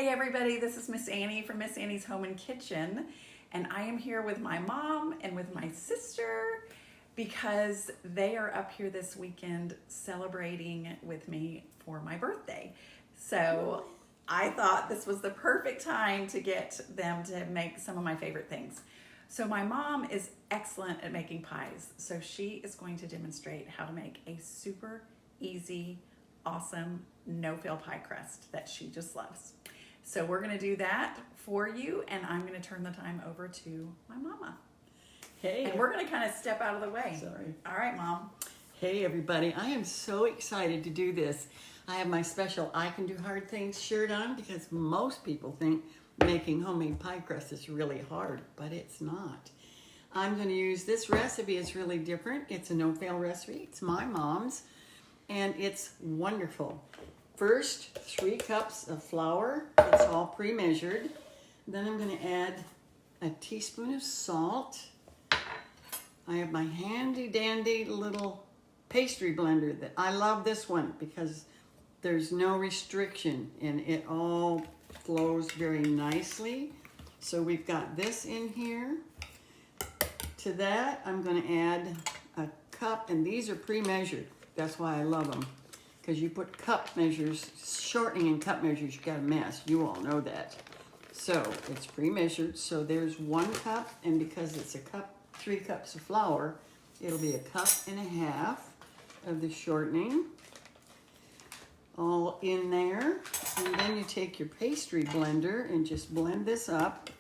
Hey everybody, this is Miss Annie from Miss Annie's Home and Kitchen, and I am here with my mom and with my sister because they are up here this weekend celebrating with me for my birthday. So I thought this was the perfect time to get them to make some of my favorite things. So my mom is excellent at making pies, so she is going to demonstrate how to make a super easy, awesome, no-fail pie crust that she just loves. So we're gonna do that for you, and I'm gonna turn the time over to my mama. Hey. And we're gonna kind of step out of the way. Sorry. All right, Mom. Hey everybody, I am so excited to do this. I have my special I Can Do Hard Things shirt on because most people think making homemade pie crust is really hard, but it's not. I'm going to use this recipe. It's really different. It's a no-fail recipe. It's my mom's, and it's wonderful. First, 3 cups of flour. It's all pre-measured. Then I'm going to add a teaspoon of salt. I have my handy dandy little pastry blender that I love this one because there's no restriction and it all flows very nicely. So we've got this in here. To that, I'm going to add a cup, and these are pre-measured. That's why I love them, because you put cup measures, shortening in cup measures, you got a mess. You all know that. So it's pre-measured. So there's 1 cup, and because it's a cup, 3 cups of flour, it'll be 1.5 cups of the shortening all in there. And then you take your pastry blender and just blend this up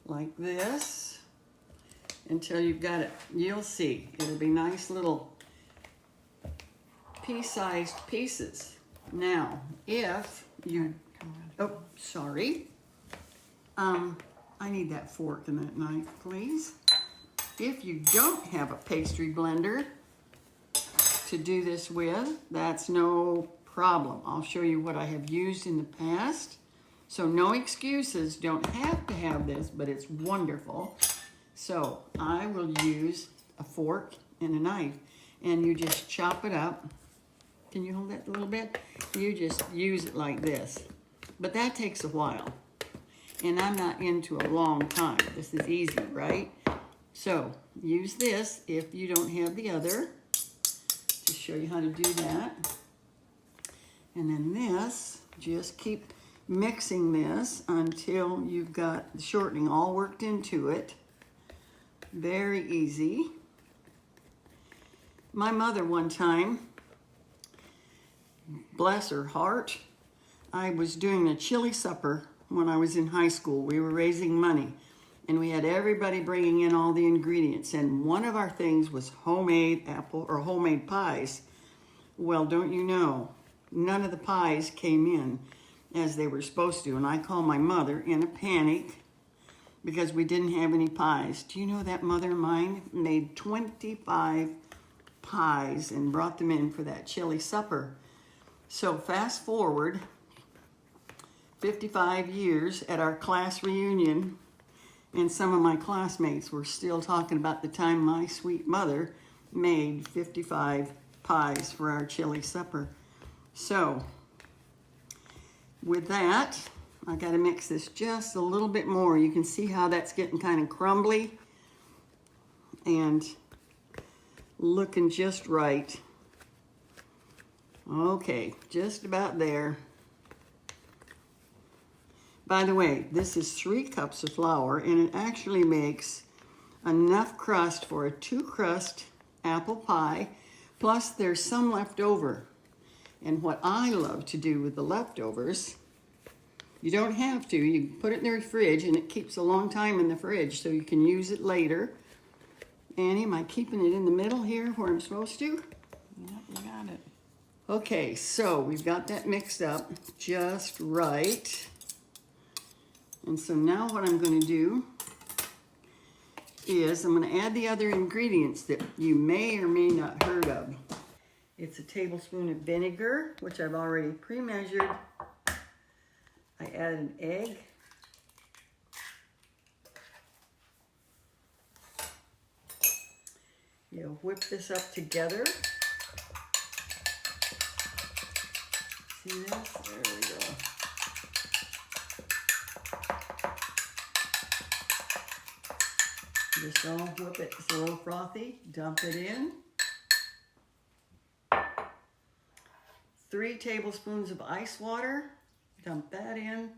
like this until you've got it. You'll see, it'll be nice little pea-sized pieces. Now, if you, oh, sorry. I need that fork and that knife, please. If you don't have a pastry blender to do this with, that's no problem. I'll show you what I have used in the past. So no excuses, don't have to have this, but it's wonderful. So I will use a fork and a knife, and you just chop it up. Can you hold that a little bit? You just use it like this. But that takes a while, and I'm not into a long time. This is easy, right? So use this if you don't have the other, to show you how to do that. And then this, just keep mixing this until you've got the shortening all worked into it. Very easy. My mother one time, bless her heart, I was doing a chili supper when I was in high school. We were raising money, and we had everybody bringing in all the ingredients, and one of our things was homemade apple or homemade pies. Well, don't you know, none of the pies came in as they were supposed to, and I called my mother in a panic because we didn't have any pies. Do you know that mother of mine made 25 pies and brought them in for that chili supper? So fast forward 55 years at our class reunion, and some of my classmates were still talking about the time my sweet mother made 55 pies for our chili supper. So with that, I got to mix this just a little bit more. You can see how that's getting kind of crumbly and looking just right. Okay, just about there. By the way, this is 3 cups of flour, and it actually makes enough crust for a 2-crust apple pie, plus there's some left over. And what I love to do with the leftovers, you don't have to, you can put it in the fridge, and it keeps a long time in the fridge, so you can use it later. Annie, am I keeping it in the middle here where I'm supposed to? Yep, you got it. Okay, so we've got that mixed up just right. And so now what I'm going to do is I'm going to add the other ingredients that you may or may not heard of. It's a tablespoon of vinegar, which I've already pre-measured. I add an egg. You'll whip this up together. See this? There we go. just all whip it. It's a little frothy. Dump it in. 3 tablespoons of ice water. Dump that in.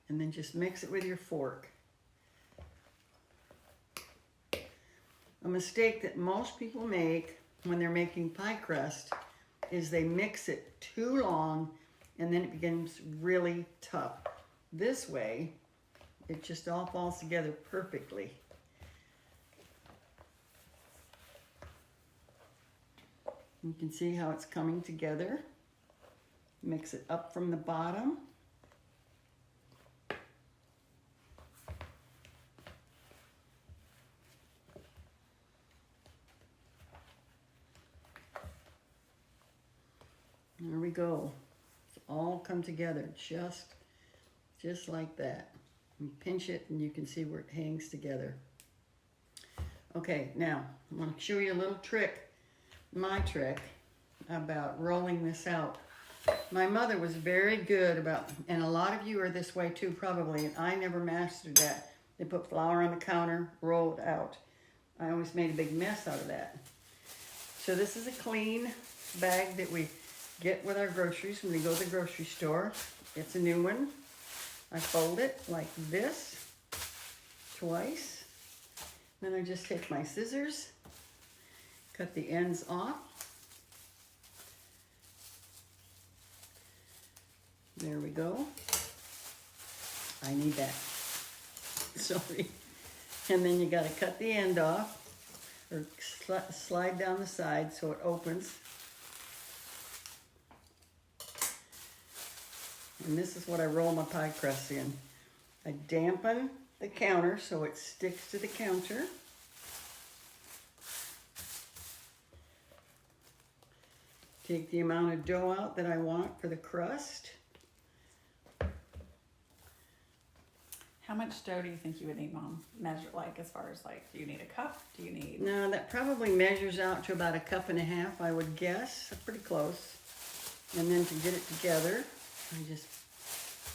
And then just mix it with your fork. A mistake that most people make when they're making pie crust is they mix it too long and then it becomes really tough. This way, it just all falls together perfectly. You can see how it's coming together. Mix it up from the bottom. There we go. It's all come together just like that. You pinch it and you can see where it hangs together. Okay, now I'm going to show you a little trick, my trick, about rolling this out. My mother was very good about, and a lot of you are this way too probably, and I never mastered that. They put flour on the counter, roll it out. I always made a big mess out of that. So this is a clean bag that we get with our groceries when we go to the grocery store. It's a new one. I fold it like this twice. Then I just take my scissors, cut the ends off. There we go. I need that. Sorry. And then you got to cut the end off or slide down the side so it opens. And this is what I roll my pie crust in. I dampen the counter so it sticks to the counter. Take the amount of dough out that I want for the crust. How much dough do you think you would need, Mom? Measure, like, as far as, like, do you need a cup? Do you need... No, that probably measures out to about 1.5 cups, I would guess. Pretty close. And then to get it together, I just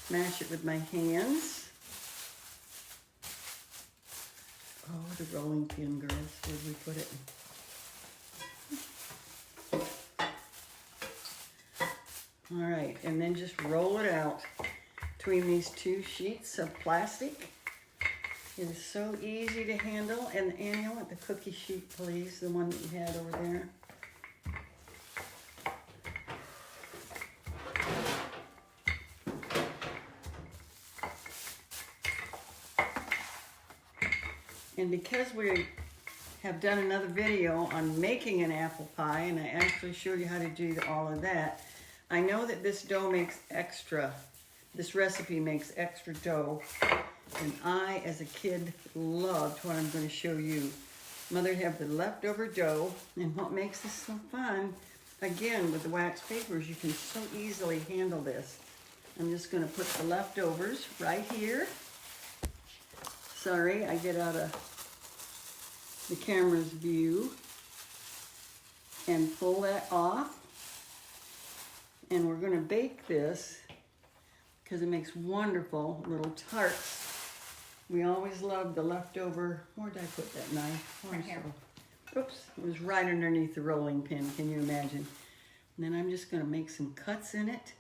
mash it with my hands. Oh, the rolling pin, girls. Where did we put it? All right, and then just roll it out between these 2 sheets of plastic. It is so easy to handle. And Annie, I want the cookie sheet, please, the one that you had over there. And because we have done another video on making an apple pie, and I actually showed you how to do all of that, I know that this dough makes extra, this recipe makes extra dough, and I, as a kid, loved what I'm going to show you. Mother'd have the leftover dough, and what makes this so fun, again, with the wax papers, you can so easily handle this. I'm just going to put the leftovers right here. Sorry, I get out of the camera's view and pull that off. And we're going to bake this because it makes wonderful little tarts. We always love the leftover. Where did I put that knife? Right here. Oops, it was right underneath the rolling pin. Can you imagine? And then I'm just going to make some cuts in it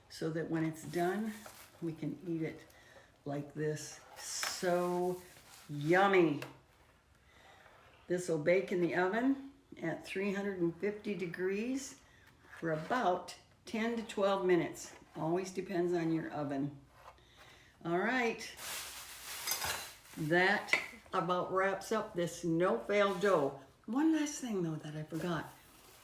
so that when it's done, we can eat it like this. So yummy. This will bake in the oven at 350 degrees for about 10 to 12 minutes. Always depends on your oven. All right. That about wraps up this no-fail dough. One last thing though that I forgot.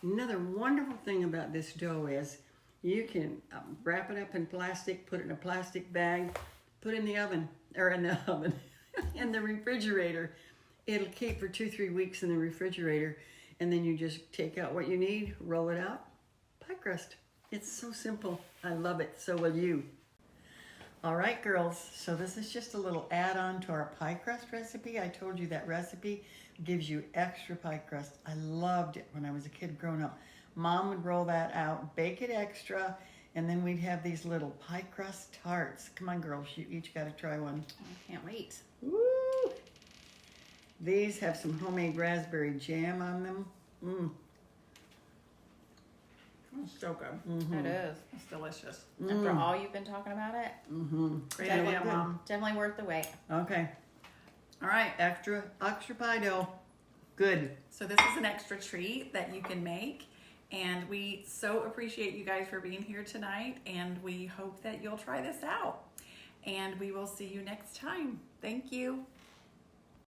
Another wonderful thing about this dough is you can wrap it up in plastic, put it in a plastic bag, put it in the oven, or in the oven, in the refrigerator. It'll keep for 2-3 weeks in the refrigerator, and then you just take out what you need, roll it out, pie crust. It's so simple. I love it. So will you. All right, girls. So this is just a little add-on to our pie crust recipe. I told you that recipe gives you extra pie crust. I loved it when I was a kid growing up. Mom would roll that out, bake it extra, and then we'd have these little pie crust tarts. Come on, girls. You each got to try one. I can't wait. Woo! These have some homemade raspberry jam on them. It's so good. It is. It's delicious. After all you've been talking about it, Great Definitely idea, good. Mom. definitely worth the wait. Okay, All right. extra pie dough. Good. So this is an extra treat that you can make. And we so appreciate you guys for being here tonight. And we hope that you'll try this out. And we will see you next time. Thank you.